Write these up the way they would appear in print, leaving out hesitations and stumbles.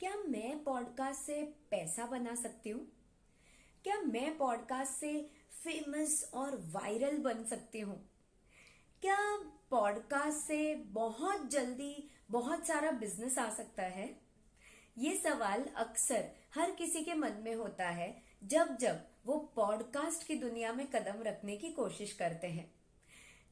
क्या मैं पॉडकास्ट से पैसा बना सकती हूँ? क्या मैं पॉडकास्ट से फेमस और वायरल बन सकती हूँ? क्या पॉडकास्ट से बहुत जल्दी बहुत सारा बिजनेस आ सकता है? ये सवाल अक्सर हर किसी के मन में होता है जब जब वो पॉडकास्ट की दुनिया में कदम रखने की कोशिश करते हैं।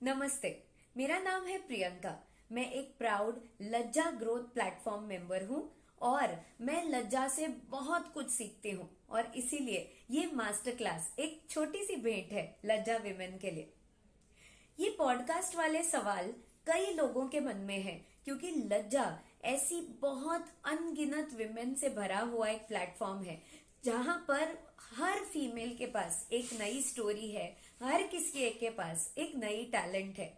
नमस्ते, मेरा नाम है प्रियंका। मैं एक प्राउड लज्जा ग्रोथ प्लेटफॉर्म मेंबर हूँ और मैं लज्जा से बहुत कुछ सीखती हूँ और इसीलिए ये मास्टर क्लास एक छोटी सी भेंट है लज्जा विमेन के लिए। ये पॉडकास्ट वाले सवाल कई लोगों के मन में है क्योंकि लज्जा ऐसी बहुत अनगिनत विमेन से भरा हुआ एक प्लेटफॉर्म है जहां पर हर फीमेल के पास एक नई स्टोरी है, हर किसी एक के पास एक नई टैलेंट है।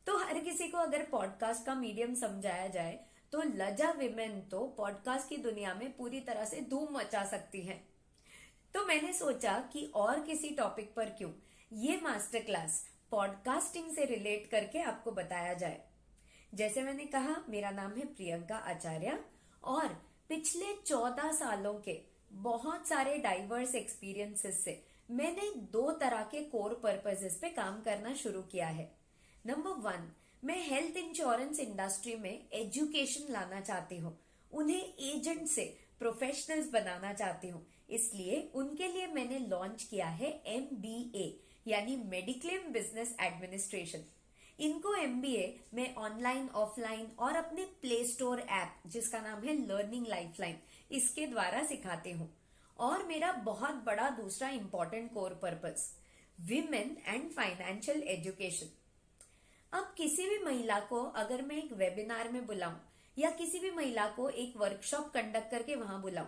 तो हर किसी को अगर पॉडकास्ट का मीडियम समझाया जाए तो लज्जा विमेन तो पॉडकास्ट की दुनिया में पूरी तरह से धूम मचा सकती हैं। तो मैंने सोचा कि और किसी टॉपिक पर क्यों ये मास्टर क्लास पॉडकास्टिंग से रिलेट करके आपको बताया जाए। जैसे मैंने कहा, मेरा नाम है प्रियंका आचार्य और पिछले 14 सालों के बहुत सारे डाइवर्स एक्सपीरियंसेस से मैंने 2 तरह के कोर पर्पसेस पे काम करना शुरू किया है। नंबर 1, मैं हेल्थ इंश्योरेंस इंडस्ट्री में एजुकेशन लाना चाहती हूँ, उन्हें एजेंट से प्रोफेशनल्स बनाना चाहती हूँ। इसलिए उनके लिए मैंने लॉन्च किया है MBA यानी मेडिक्लेम बिजनेस एडमिनिस्ट्रेशन। इनको MBA मैं ऑनलाइन ऑफलाइन और अपने प्ले स्टोर ऐप जिसका नाम है लर्निंग लाइफलाइन इसके द्वारा सिखाती हूँ। और मेरा बहुत बड़ा दूसरा important core purpose women and financial education. अब किसी भी महिला को अगर मैं एक वेबिनार में बुलाऊं या किसी भी महिला को एक वर्कशॉप कंडक्ट करके वहां बुलाऊं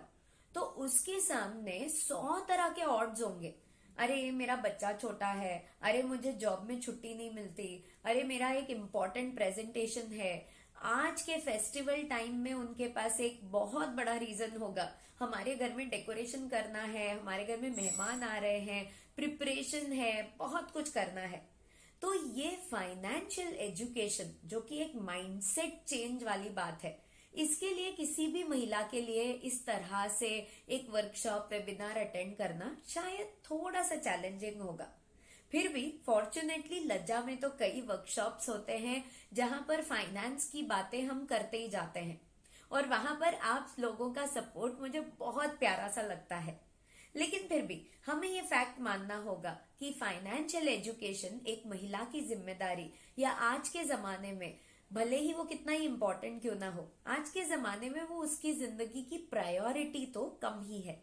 तो उसके सामने 100 तरह के ऑड्स होंगे। अरे मेरा बच्चा छोटा है, अरे मुझे जॉब में छुट्टी नहीं मिलती, अरे मेरा एक इम्पोर्टेंट प्रेजेंटेशन है। आज के फेस्टिवल टाइम में उनके पास एक बहुत बड़ा रीजन होगा, हमारे घर में डेकोरेशन करना है, हमारे घर में मेहमान आ रहे हैं, प्रिपरेशन है, बहुत कुछ करना है। तो ये फाइनेंशियल एजुकेशन जो कि एक माइंडसेट चेंज वाली बात है, इसके लिए किसी भी महिला के लिए इस तरह से एक वर्कशॉप वेबिनार अटेंड करना शायद थोड़ा सा चैलेंजिंग होगा। फिर भी फॉर्चुनेटली लज्जा में तो कई वर्कशॉप्स होते हैं जहां पर फाइनेंस की बातें हम करते ही जाते हैं और वहां पर आप लोगों का सपोर्ट मुझे बहुत प्यारा सा लगता है। लेकिन फिर भी हमें ये फैक्ट मानना होगा कि फाइनेंशियल एजुकेशन एक महिला की जिम्मेदारी या आज के जमाने में भले ही वो कितना ही इम्पोर्टेंट क्यों ना हो, आज के जमाने में वो उसकी जिंदगी की प्रायोरिटी तो कम ही है।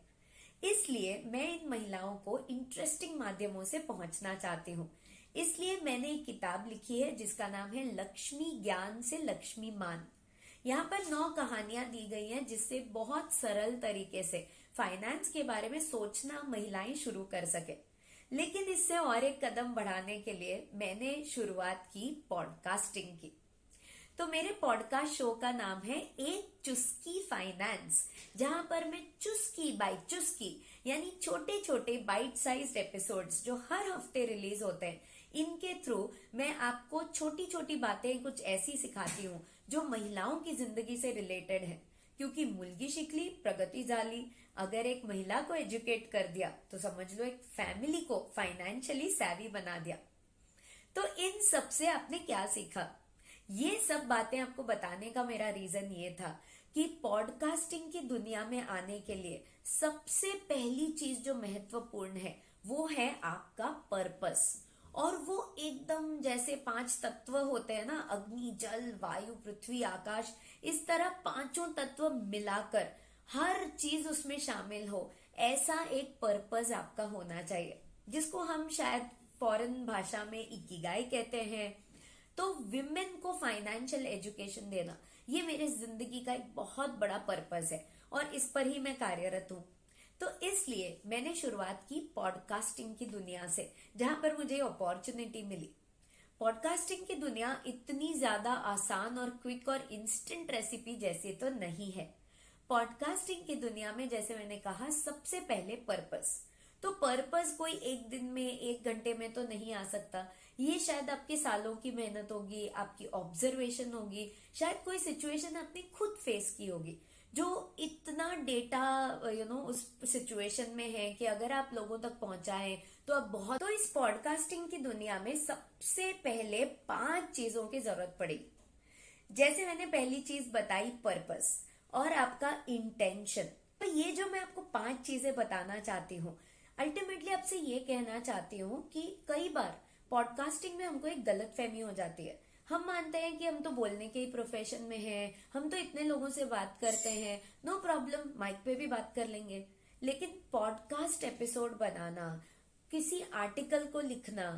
इसलिए मैं इन महिलाओं को इंटरेस्टिंग माध्यमों से पहुंचना चाहती हूँ। इसलिए मैंने एक किताब लिखी है जिसका नाम है लक्ष्मी ज्ञान से लक्ष्मी मान। यहाँ पर 9 कहानियां दी गई हैं जिससे बहुत सरल तरीके से फाइनेंस के बारे में सोचना महिलाएं शुरू कर सके। लेकिन इससे और एक कदम बढ़ाने के लिए मैंने शुरुआत की पॉडकास्टिंग की। तो मेरे पॉडकास्ट शो का नाम है एक चुस्की फाइनेंस, जहां पर मैं चुस्की बाय चुस्की यानी छोटे छोटे बाइट साइज एपिसोड्स जो हर हफ्ते रिलीज होते हैं, इनके थ्रू मैं आपको छोटी छोटी बातें कुछ ऐसी सिखाती हूँ जो महिलाओं की जिंदगी से रिलेटेड है। क्योंकि मुलगी शिकली प्रगति जाली, अगर एक महिला को एजुकेट कर दिया तो समझ लो एक फैमिली को फाइनेंशियली सैवी बना दिया। तो इन सब से आपने क्या सीखा? ये सब बातें आपको बताने का मेरा रीजन ये था कि पॉडकास्टिंग की दुनिया में आने के लिए सबसे पहली चीज जो महत्वपूर्ण है वो है आपका पर्पस। और वो एकदम जैसे 5 तत्व होते हैं ना, अग्नि जल वायु पृथ्वी आकाश, इस तरह 5 तत्व मिलाकर हर चीज उसमें शामिल हो, ऐसा एक पर्पस आपका होना चाहिए, जिसको हम शायद फॉरेन भाषा में इकिगाई कहते हैं। तो विमेन को फाइनेंशियल एजुकेशन देना ये मेरे जिंदगी का एक बहुत बड़ा पर्पस है और इस पर ही मैं कार्यरत हूँ। तो इसलिए मैंने शुरुआत की पॉडकास्टिंग की दुनिया से, जहां पर मुझे अपॉर्चुनिटी मिली। पॉडकास्टिंग की दुनिया इतनी ज्यादा आसान और क्विक और इंस्टेंट रेसिपी जैसी तो नहीं है। पॉडकास्टिंग की दुनिया में जैसे मैंने कहा, सबसे पहले पर्पस। तो पर्पस कोई एक दिन में 1 घंटे में तो नहीं आ सकता, ये शायद आपके सालों की मेहनत होगी, आपकी ऑब्जर्वेशन होगी, शायद कोई सिचुएशन आपने खुद फेस की होगी जो इतना डेटा उस सिचुएशन में है कि अगर आप लोगों तक पहुंचाएं तो अब बहुत। तो इस पॉडकास्टिंग की दुनिया में सबसे पहले 5 चीजों की जरूरत पड़ेगी। जैसे मैंने पहली चीज बताई, पर्पस और आपका इंटेंशन। तो ये जो मैं आपको 5 चीजें बताना चाहती हूँ, अल्टीमेटली आपसे ये कहना चाहती हूँ कि कई बार पॉडकास्टिंग में हमको एक गलतफहमी हो जाती है। हम मानते हैं कि हम तो बोलने के ही प्रोफेशन में हैं, हम तो इतने लोगों से बात करते हैं, नो प्रॉब्लम, माइक पे भी बात कर लेंगे। लेकिन पॉडकास्ट एपिसोड बनाना, किसी आर्टिकल को लिखना,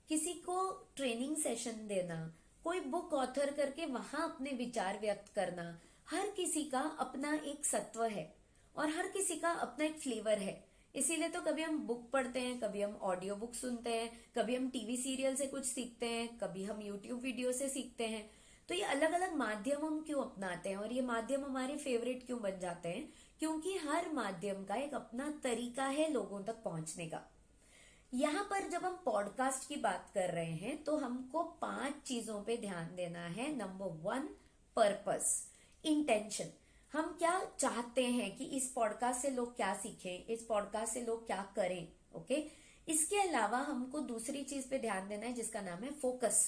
किसी को ट्रेनिंग सेशन देना, कोई बुक ऑथर करके वहां अपने विचार व्यक्त करना, हर किसी का अपना एक सत्व है और हर किसी का अपना एक फ्लेवर है। इसीलिए तो कभी हम बुक पढ़ते हैं, कभी हम ऑडियो बुक सुनते हैं, कभी हम टीवी सीरियल से कुछ सीखते हैं, कभी हम यूट्यूब वीडियो से सीखते हैं। तो ये अलग अलग माध्यम हम क्यों अपनाते हैं और ये माध्यम हमारे फेवरेट क्यों बन जाते हैं? क्योंकि हर माध्यम का एक अपना तरीका है लोगों तक पहुंचने का। यहाँ पर जब हम पॉडकास्ट की बात कर रहे हैं तो हमको 5 चीजों पे ध्यान देना है। Number 1, purpose, intention. हम क्या चाहते हैं कि इस पॉडकास्ट से लोग क्या सीखें, इस पॉडकास्ट से लोग क्या करें। ओके, इसके अलावा हमको दूसरी चीज पे ध्यान देना है जिसका नाम है फोकस।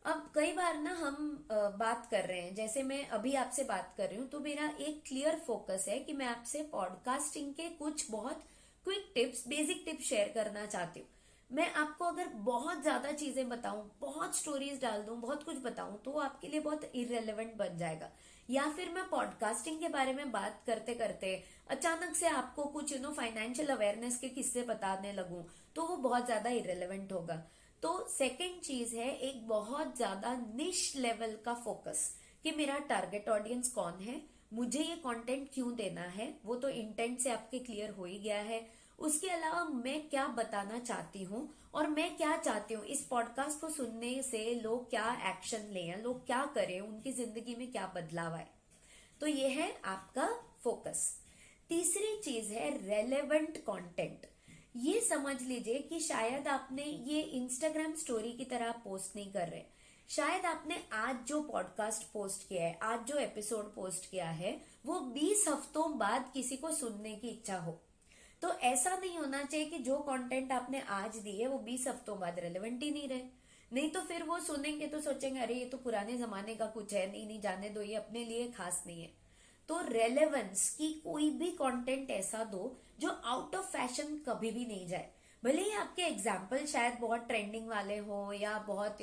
अब कई बार ना हम बात कर रहे हैं, जैसे मैं अभी आपसे बात कर रही हूँ, तो मेरा एक क्लियर फोकस है कि मैं आपसे पॉडकास्टिंग के कुछ बहुत quick tips, basic tips share करना चाहती हूँ। मैं आपको अगर बहुत ज्यादा चीजें बताऊं, बहुत स्टोरीज डाल दूं, बहुत कुछ बताऊं, तो वो आपके लिए बहुत इररेलेवेंट बन जाएगा। या फिर मैं पॉडकास्टिंग के बारे में बात करते करते अचानक से आपको कुछ फाइनेंशियल अवेयरनेस के किस्से बताने लगूं, तो वो बहुत ज्यादा इररेलेवेंट होगा। तो सेकंड चीज है एक बहुत ज्यादा निश लेवल का फोकस, कि मेरा टारगेट ऑडियंस कौन है, मुझे ये कंटेंट क्यों देना है, वो तो इंटेंट से आपके क्लियर हो ही गया है। उसके अलावा मैं क्या बताना चाहती हूँ और मैं क्या चाहती हूँ इस पॉडकास्ट को सुनने से लोग क्या एक्शन लें, लोग क्या करें, उनकी जिंदगी में क्या बदलाव आए। तो ये है आपका फोकस। तीसरी चीज है रेलेवेंट कंटेंट। ये समझ लीजिए कि शायद आपने ये इंस्टाग्राम स्टोरी की तरह पोस्ट नहीं कर रहे, शायद आपने आज जो पॉडकास्ट पोस्ट किया है, आज जो एपिसोड पोस्ट किया है, वो 20 हफ्तों बाद किसी को सुनने की इच्छा हो। तो ऐसा नहीं होना चाहिए कि जो कंटेंट आपने आज दी है वो 20 हफ्तों बाद रेलेवेंट ही नहीं रहे। नहीं तो फिर वो सुनेंगे तो सोचेंगे अरे ये तो पुराने जमाने का कुछ है, नहीं नहीं जाने दो, ये अपने लिए खास नहीं है। तो रेलेवेंस की कोई भी कंटेंट ऐसा दो जो आउट ऑफ फैशन कभी भी नहीं जाए। भले ही आपके एग्जाम्पल शायद बहुत ट्रेंडिंग वाले हो या बहुत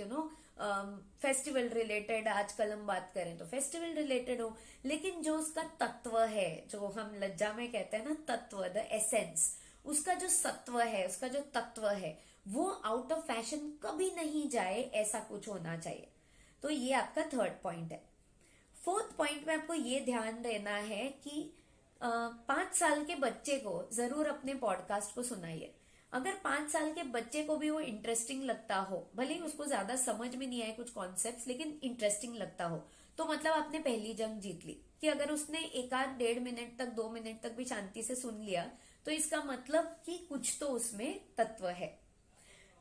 फेस्टिवल रिलेटेड, आजकल हम बात करें तो फेस्टिवल रिलेटेड हो, लेकिन जो उसका तत्व है, जो हम लज्जा में कहते हैं ना तत्व, द एसेंस, उसका जो सत्व है, उसका जो तत्व है, वो आउट ऑफ फैशन कभी नहीं जाए, ऐसा कुछ होना चाहिए। तो ये आपका थर्ड पॉइंट है। फोर्थ पॉइंट में आपको ये ध्यान देना है कि 5 साल के बच्चे को जरूर अपने पॉडकास्ट को सुनाइए। अगर 5 साल के बच्चे को भी वो इंटरेस्टिंग लगता हो, भले ही उसको ज्यादा समझ में नहीं आए कुछ कॉन्सेप्ट्स, लेकिन इंटरेस्टिंग लगता हो, तो मतलब आपने पहली जंग जीत ली। कि अगर उसने 1-1.5 मिनट तक, 2 मिनट तक भी शांति से सुन लिया, तो इसका मतलब कि कुछ तो उसमें तत्व है।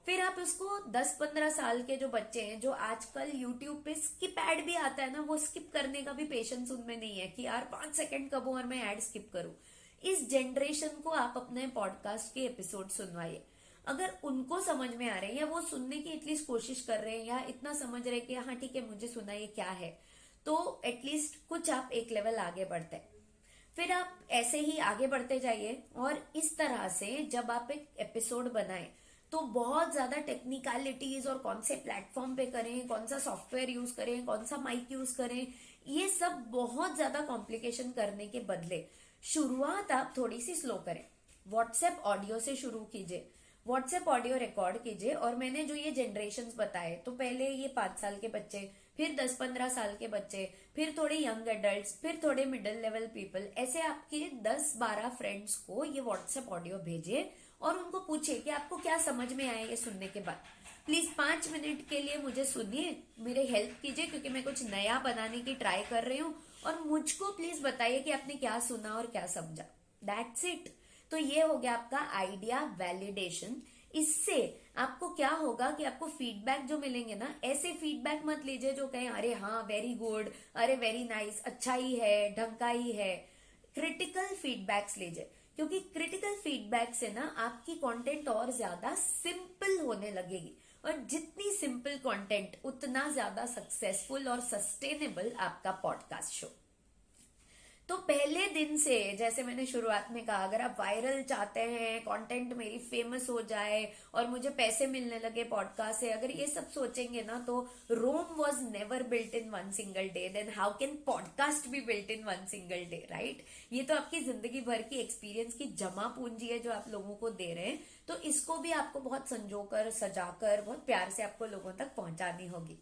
फिर आप उसको 10-15 साल के जो बच्चे हैं, जो आजकल यूट्यूब पे स्किप एड भी आता है ना, वो स्किप करने का भी पेशेंस उनमें नहीं है कि यार 5 सेकंड कब हो और मैं एड स्किप करूं। इस जनरेशन को आप अपने पॉडकास्ट के एपिसोड सुनवाइए। अगर उनको समझ में आ रहे हैं या वो सुनने की एटलीस्ट कोशिश कर रहे हैं या इतना समझ रहे हैं कि हाँ ठीक है मुझे सुनाइए क्या है, तो एटलीस्ट कुछ आप एक लेवल आगे बढ़ते हैं। फिर आप ऐसे ही आगे बढ़ते जाइए और इस तरह से जब आप एक एपिसोड बनाएं तो बहुत ज्यादा टेक्निकलिटीज और कौन से प्लेटफॉर्म पे करें, कौन सा सॉफ्टवेयर यूज करें, कौन सा माइक यूज करें, ये सब बहुत ज्यादा कॉम्प्लिकेशन करने के बदले शुरुआत आप थोड़ी सी स्लो करें। व्हाट्सएप ऑडियो से शुरू कीजिए, व्हाट्सएप ऑडियो रिकॉर्ड कीजिए। और मैंने जो ये जनरेशन्स बताए, तो पहले ये 5 साल के बच्चे, फिर 10-15 साल के बच्चे, फिर थोड़े यंग एडल्ट्स, फिर थोड़े मिडिल लेवल पीपल, ऐसे आपके 10-12 फ्रेंड्स को ये व्हाट्सएप ऑडियो भेजिए और उनको पूछिए कि आपको क्या समझ में आया ये सुनने के बाद। प्लीज 5 मिनट के लिए मुझे सुनिए, मेरे हेल्प कीजिए, क्योंकि मैं कुछ नया बनाने की ट्राई कर रही हूँ, और मुझको प्लीज बताइए कि आपने क्या सुना और क्या समझा। That's it. तो ये हो गया आपका आइडिया वैलिडेशन। इससे आपको क्या होगा कि आपको फीडबैक जो मिलेंगे ना, ऐसे फीडबैक मत लीजिए जो कहें अरे हाँ वेरी गुड, अरे वेरी नाइस, अच्छा ही है, ढंग का ही है। क्रिटिकल फीडबैक्स लीजिए, क्योंकि क्रिटिकल फीडबैक से ना आपकी कंटेंट और ज्यादा सिंपल होने लगेगी, और जितनी सिंपल कंटेंट उतना ज्यादा सक्सेसफुल और सस्टेनेबल आपका पॉडकास्ट शो। तो पहले दिन से, जैसे मैंने शुरुआत में कहा, अगर आप वायरल चाहते हैं, कंटेंट मेरी फेमस हो जाए और मुझे पैसे मिलने लगे पॉडकास्ट से, अगर ये सब सोचेंगे ना, तो Rome was never built in one single day, then how can podcast be built in one single day, right? ये तो आपकी जिंदगी भर की एक्सपीरियंस की जमा पूंजी है जो आप लोगों को दे रहे हैं, तो इसको भी आपको बहुत संजोकर, सजाकर, बहुत प्यार से आपको लोगों तक पहुंचानी होगी।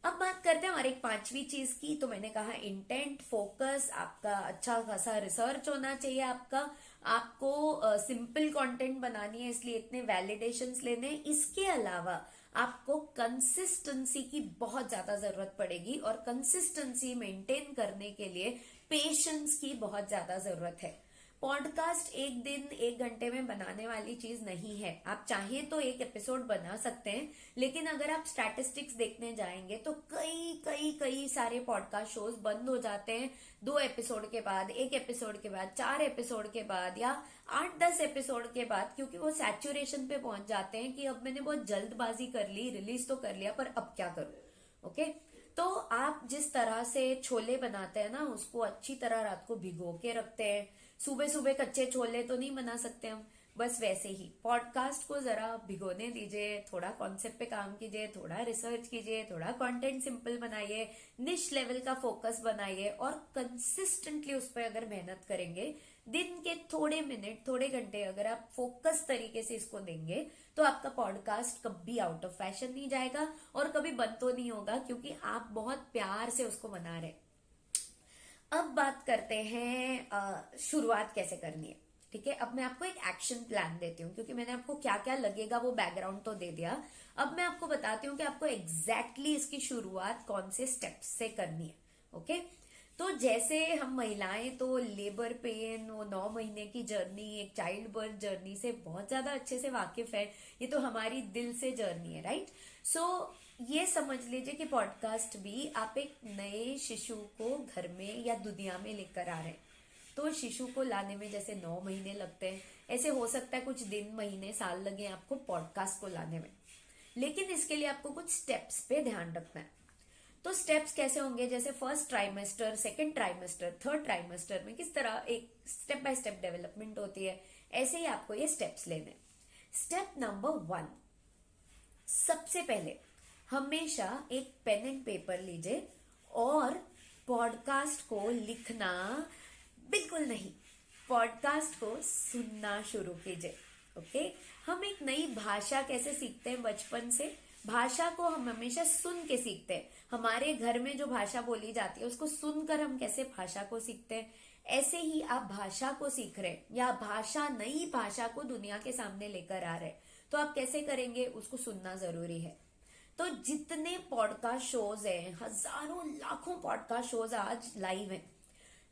अब बात करते हैं और एक पांचवी चीज की। तो मैंने कहा इंटेंट, फोकस, आपका अच्छा खासा रिसर्च होना चाहिए, आपको सिंपल कंटेंट बनानी है, इसलिए इतने वैलिडेशंस लेने हैं। इसके अलावा आपको कंसिस्टेंसी की बहुत ज्यादा जरूरत पड़ेगी, और कंसिस्टेंसी मेंटेन करने के लिए पेशेंस की बहुत ज्यादा जरूरत है। पॉडकास्ट एक दिन एक घंटे में बनाने वाली चीज नहीं है। आप चाहें तो एक एपिसोड बना सकते हैं, लेकिन अगर आप स्टैटिस्टिक्स देखने जाएंगे तो कई कई कई सारे पॉडकास्ट शोज बंद हो जाते हैं 2 एपिसोड के बाद, 1 एपिसोड के बाद, 4 एपिसोड के बाद, या 8-10 एपिसोड के बाद, क्योंकि वो सैचुरेशन पे पहुंच जाते हैं कि अब मैंने बहुत जल्दबाजी कर ली, रिलीज तो कर लिया, पर अब क्या करूं। ओके, तो आप जिस तरह से छोले बनाते हैं ना, उसको अच्छी तरह रात को भिगो के रखते हैं, सुबह सुबह कच्चे छोले तो नहीं बना सकते हम, बस वैसे ही पॉडकास्ट को जरा भिगोने दीजिए, थोड़ा कॉन्सेप्ट पे काम कीजिए, थोड़ा रिसर्च कीजिए, थोड़ा कंटेंट सिंपल बनाइए, निश लेवल का फोकस बनाइए, और कंसिस्टेंटली उस पर अगर मेहनत करेंगे, दिन के थोड़े मिनट, थोड़े घंटे अगर आप फोकस तरीके से इसको देंगे, तो आपका पॉडकास्ट कभी आउट ऑफ फैशन नहीं जाएगा और कभी बंद तो नहीं होगा, क्योंकि आप बहुत प्यार से उसको बना रहे हैं। अब बात करते हैं शुरुआत कैसे करनी है। ठीक है, अब मैं आपको एक एक्शन प्लान देती हूँ, क्योंकि मैंने आपको क्या क्या लगेगा वो बैकग्राउंड तो दे दिया। अब मैं आपको बताती हूँ कि आपको एग्जैक्टली इसकी शुरुआत कौन से स्टेप्स से करनी है। ओके, तो जैसे हम महिलाएं तो लेबर पेन, वो 9 महीने की जर्नी, एक चाइल्ड बर्थ जर्नी से बहुत ज्यादा अच्छे से वाकिफ है। ये तो हमारी दिल से जर्नी है, राइट? सो ये समझ लीजिए कि पॉडकास्ट भी आप एक नए शिशु को घर में या दुनिया में लेकर आ रहे हैं। तो शिशु को लाने में जैसे 9 महीने लगते हैं, ऐसे हो सकता है कुछ दिन, महीने, साल लगे आपको पॉडकास्ट को लाने में। लेकिन इसके लिए आपको कुछ स्टेप्स पे ध्यान रखना है। तो स्टेप्स कैसे होंगे, जैसे first trimester, second trimester, third trimester में किस तरह एक स्टेप बाय स्टेप डेवलपमेंट होती है, ऐसे ही आपको ये स्टेप्स लेने। स्टेप नंबर 1, सबसे पहले हमेशा एक पेन एंड पेपर लीजिए और पॉडकास्ट को लिखना बिल्कुल नहीं, पॉडकास्ट को सुनना शुरू कीजिए। ओके, हम एक नई भाषा कैसे सीखते हैं बचपन से, भाषा को हम हमेशा सुन के सीखते हैं। हमारे घर में जो भाषा बोली जाती है उसको सुनकर हम कैसे भाषा को सीखते हैं, ऐसे ही आप भाषा को सीख रहे हैं या नई भाषा को दुनिया के सामने लेकर आ रहे हैं, तो आप कैसे करेंगे, उसको सुनना जरूरी है। तो जितने पॉडकास्ट शोज हैं, हजारों लाखों पॉडकास्ट शोज आज लाइव हैं,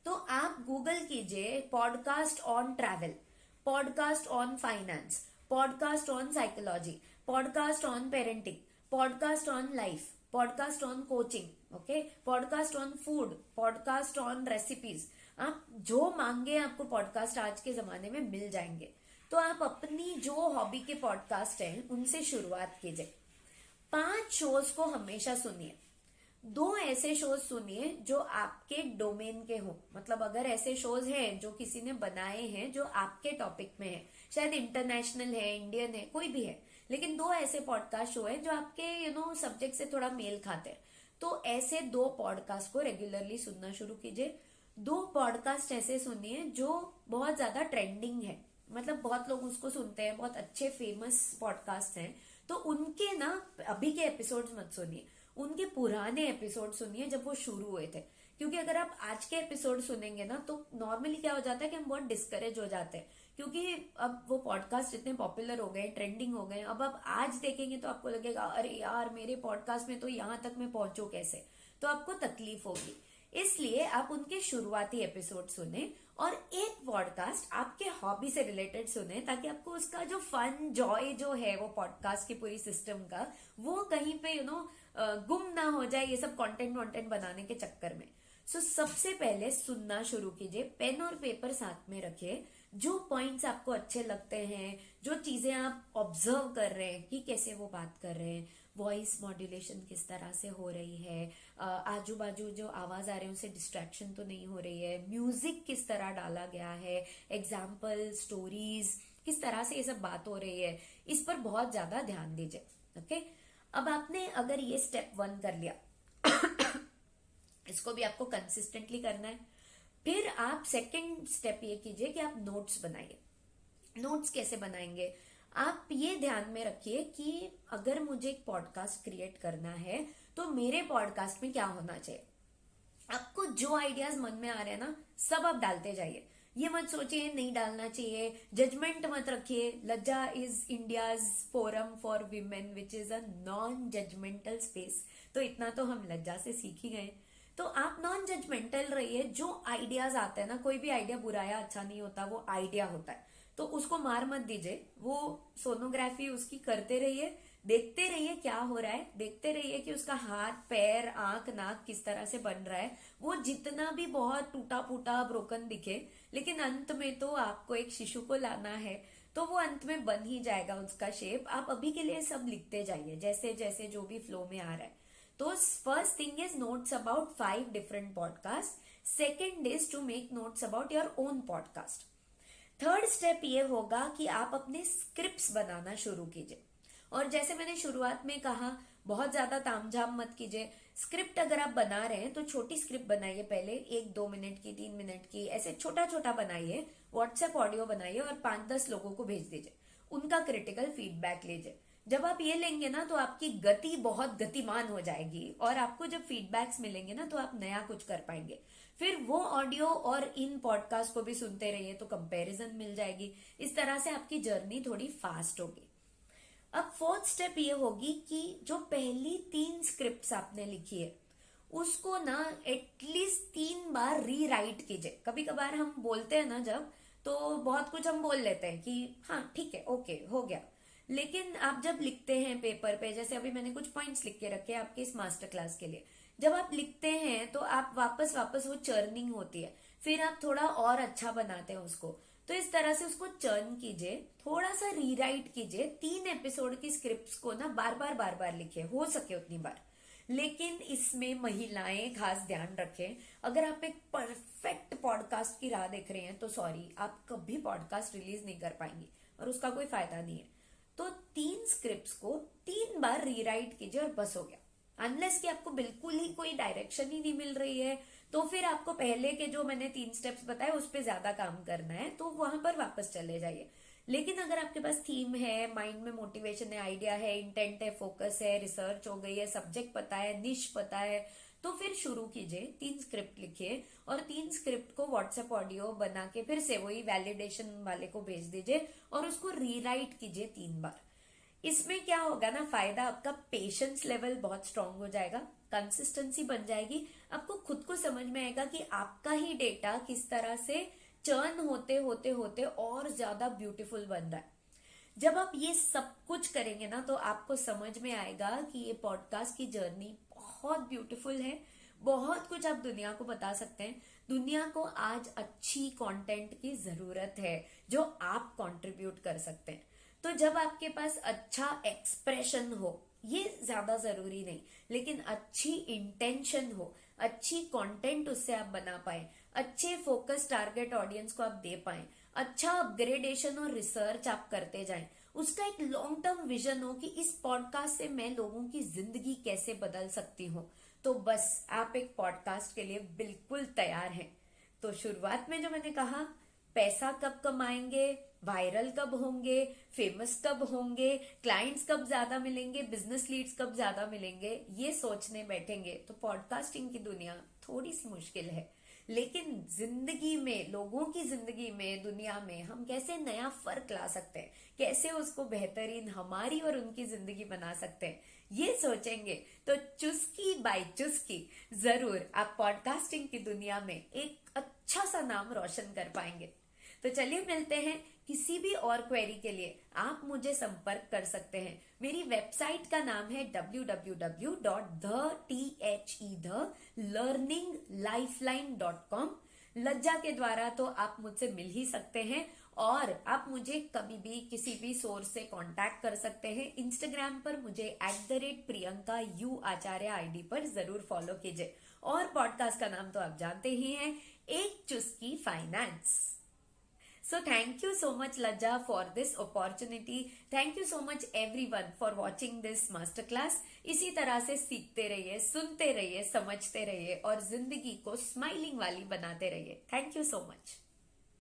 तो आप गूगल कीजिए podcast on travel, podcast on finance, podcast on psychology, podcast on parenting, podcast on life, podcast on coaching, okay, podcast on food, podcast on recipes. आप जो मांगे आपको पॉडकास्ट आज के जमाने में मिल जाएंगे। तो आप अपनी जो हॉबी के पॉडकास्ट हैं उनसे शुरुआत कीजिए। 5 शोज को हमेशा सुनिए। 2 ऐसे शोज सुनिए जो आपके डोमेन के हो, मतलब अगर ऐसे शोज हैं जो किसी ने बनाए हैं जो आपके टॉपिक में है, शायद इंटरनेशनल है, इंडियन है, कोई भी है, लेकिन 2 ऐसे पॉडकास्ट शो हैं जो आपके सब्जेक्ट से थोड़ा मेल खाते हैं, तो ऐसे 2 पॉडकास्ट को रेगुलरली सुनना शुरू कीजिए। 2 पॉडकास्ट ऐसे सुनिए जो बहुत ज्यादा ट्रेंडिंग है, मतलब बहुत लोग उसको सुनते हैं, बहुत अच्छे फेमस पॉडकास्ट हैं, तो उनके ना अभी के एपिसोड्स मत सुनिए, उनके पुराने एपिसोड सुनिए जब वो शुरू हुए थे। क्योंकि अगर आप आज के एपिसोड सुनेंगे ना, तो नॉर्मली क्या हो जाता है कि हम बहुत डिस्करेज हो जाते हैं, क्योंकि अब वो पॉडकास्ट इतने पॉपुलर हो गए, ट्रेंडिंग हो गए। अब आप आज देखेंगे तो आपको लगेगा अरे यार, मेरे पॉडकास्ट में तो यहाँ तक मैं पहुंचू कैसे, तो आपको तकलीफ होगी। इसलिए आप उनके शुरुआती एपिसोड सुने और एक पॉडकास्ट आपके हॉबी से रिलेटेड सुने, ताकि आपको उसका जो फन जॉय जो है वो पॉडकास्ट की पूरी सिस्टम का, वो कहीं पे गुम ना हो जाए ये सब कंटेंट वॉन्टेंट बनाने के चक्कर में। सबसे पहले सुनना शुरू कीजिए, पेन और पेपर साथ में रखिए। जो पॉइंट्स आपको अच्छे लगते हैं, जो चीजें आप ऑब्जर्व कर रहे हैं कि कैसे वो बात कर रहे हैं, वॉइस मॉड्यूलेशन किस तरह से हो रही है, आजू बाजू जो आवाज आ रही है उनसे डिस्ट्रैक्शन तो नहीं हो रही है, म्यूजिक किस तरह डाला गया है, एग्जाम्पल स्टोरीज किस तरह से ये सब बात हो रही है, इस पर बहुत ज्यादा ध्यान दीजिए। ओके, अब आपने अगर ये स्टेप 1 कर लिया इसको भी आपको कंसिस्टेंटली करना है। फिर आप सेकंड स्टेप ये कीजिए कि आप नोट्स बनाइए। नोट्स कैसे बनाएंगे? आप ये ध्यान में रखिए कि अगर मुझे एक पॉडकास्ट क्रिएट करना है तो मेरे पॉडकास्ट में क्या होना चाहिए। आपको जो आइडियाज मन में आ रहे हैं ना, सब आप डालते जाइए। ये मत सोचिए नहीं डालना चाहिए, जजमेंट मत रखिए। Lajja is India's forum for women which is a non judgemental space. तो इतना तो हम लज्जा से सीख ही गए। तो आप नॉन जजमेंटल रहिए। जो आइडियाज आते हैं ना, कोई भी आइडिया बुरा या अच्छा नहीं होता, वो आइडिया होता है, तो उसको मार मत दीजिए। वो सोनोग्राफी उसकी करते रहिए, देखते रहिए क्या हो रहा है, देखते रहिए कि उसका हाथ पैर आंख नाक किस तरह से बन रहा है। वो जितना भी बहुत टूटा फूटा ब्रोकन दिखे, लेकिन अंत में तो आपको एक शिशु को लाना है, तो वो अंत में बन ही जाएगा उसका शेप। आप अभी के लिए सब लिखते जाइए जैसे जैसे जो भी फ्लो में आ रहा है। तो first thing is notes about 5 different podcast. Second is to make notes about your own podcast. Third step ये होगा कि आप अपने स्क्रिप्ट्स बनाना शुरू कीजिए। और जैसे मैंने शुरुआत में कहा, बहुत ज्यादा तामझाम मत कीजिए। स्क्रिप्ट अगर आप बना रहे हैं तो छोटी स्क्रिप्ट बनाइए पहले, 1-2 मिनट की, 3 मिनट की, ऐसे छोटा छोटा बनाइए। व्हाट्सएप ऑडियो बनाइए और 5-10 लोगों को भेज दीजिए, उनका क्रिटिकल फीडबैक लीजिए। जब आप ये लेंगे ना तो आपकी गति बहुत गतिमान हो जाएगी, और आपको जब फीडबैक्स मिलेंगे ना तो आप नया कुछ कर पाएंगे। फिर वो ऑडियो और इन पॉडकास्ट को भी सुनते रहिए तो कंपैरिजन मिल जाएगी। इस तरह से आपकी जर्नी थोड़ी फास्ट होगी। अब फोर्थ स्टेप ये होगी कि जो पहली 3 स्क्रिप्ट्स आपने लिखी है उसको ना एटलीस्ट 3 बार रीराइट कीजिए। कभी कभार हम बोलते हैं ना जब, तो बहुत कुछ हम बोल लेते हैं कि हाँ ठीक है, ओके हो गया। लेकिन आप जब लिखते हैं पेपर पे, जैसे अभी मैंने कुछ पॉइंट्स लिख के रखे हैं आपके इस मास्टर क्लास के लिए, जब आप लिखते हैं तो आप वापस वापस वो चर्निंग होती है, फिर आप थोड़ा और अच्छा बनाते हैं उसको। तो इस तरह से उसको चर्न कीजिए, थोड़ा सा रीराइट कीजिए। 3 एपिसोड की स्क्रिप्ट्स को ना बार बार लिखिए, हो सके उतनी बार। लेकिन इसमें महिलाएं खास ध्यान रखें, अगर आप एक परफेक्ट पॉडकास्ट की राह देख रहे हैं तो सॉरी, आप कभी पॉडकास्ट रिलीज नहीं कर पाएंगे और उसका कोई फायदा नहीं है। तो 3 स्क्रिप्ट्स को 3 बार रीराइट कीजिए और बस हो गया। अनलेस कि आपको बिल्कुल ही कोई डायरेक्शन ही नहीं मिल रही है, तो फिर आपको पहले के जो मैंने 3 स्टेप्स बताए उस पर ज्यादा काम करना है, तो वहां पर वापस चले जाइए। लेकिन अगर आपके पास थीम है, माइंड में मोटिवेशन है, आइडिया है, इंटेंट है, फोकस है, रिसर्च हो गई है, सब्जेक्ट पता है, निश पता है, तो फिर शुरू कीजिए। 3 स्क्रिप्ट लिखिए और 3 स्क्रिप्ट को व्हाट्सएप ऑडियो बना के फिर से वही वैलिडेशन वाले को भेज दीजिए और उसको रीराइट कीजिए 3 बार। इसमें क्या होगा ना, फायदा आपका पेशेंस लेवल बहुत स्ट्रांग हो जाएगा, कंसिस्टेंसी बन जाएगी। आपको खुद को समझ में आएगा कि आपका ही डेटा किस तरह से चर्न होते होते होते और ज्यादा ब्यूटीफुल बन रहा है। जब आप ये सब कुछ करेंगे ना तो आपको समझ में आएगा कि ये पॉडकास्ट की जर्नी बहुत ब्यूटीफुल है। बहुत कुछ आप दुनिया को बता सकते हैं। दुनिया को आज अच्छी कंटेंट की जरूरत है जो आप कंट्रीब्यूट कर सकते हैं। तो जब आपके पास अच्छा एक्सप्रेशन हो, ये ज्यादा जरूरी नहीं, लेकिन अच्छी इंटेंशन हो, अच्छी कंटेंट उससे आप बना पाए, अच्छे फोकस टारगेट ऑडियंस को आप दे पाए, अच्छा अपग्रेडेशन और रिसर्च आप करते जाएं, उसका एक लॉन्ग टर्म विजन हो कि इस पॉडकास्ट से मैं लोगों की जिंदगी कैसे बदल सकती हूँ, तो बस आप एक पॉडकास्ट के लिए बिल्कुल तैयार हैं। तो शुरुआत में जो मैंने कहा, पैसा कब कमाएंगे, वायरल कब होंगे, फेमस कब होंगे, क्लाइंट्स कब ज्यादा मिलेंगे, बिजनेस लीड्स कब ज्यादा मिलेंगे, ये सोचने बैठेंगे तो पॉडकास्टिंग की दुनिया थोड़ी सी मुश्किल है। लेकिन जिंदगी में, लोगों की जिंदगी में, दुनिया में हम कैसे नया फर्क ला सकते हैं, कैसे उसको बेहतरीन हमारी और उनकी जिंदगी बना सकते हैं, ये सोचेंगे तो चुस्की बाय चुस्की जरूर आप पॉडकास्टिंग की दुनिया में एक अच्छा सा नाम रोशन कर पाएंगे। तो चलिए मिलते हैं। किसी भी और क्वेरी के लिए आप मुझे संपर्क कर सकते हैं। मेरी वेबसाइट का नाम है www.thelearninglifeline.com। लज्जा के द्वारा तो आप मुझसे मिल ही सकते हैं और आप मुझे कभी भी किसी भी सोर्स से कांटेक्ट कर सकते हैं। इंस्टाग्राम पर मुझे @priyanka_u_acharya आईडी पर जरूर फॉलो कीजिए। और पॉडकास्ट का नाम तो आप जानते ही हैं, एक चुस्की finance. So thank you so much Lajja for this opportunity. Thank you so much everyone for watching this masterclass. इसी तरह से सीखते रहिए, सुनते रहिए, समझते रहिए और जिंदगी को स्माइलिंग वाली बनाते रहिए। Thank you so much.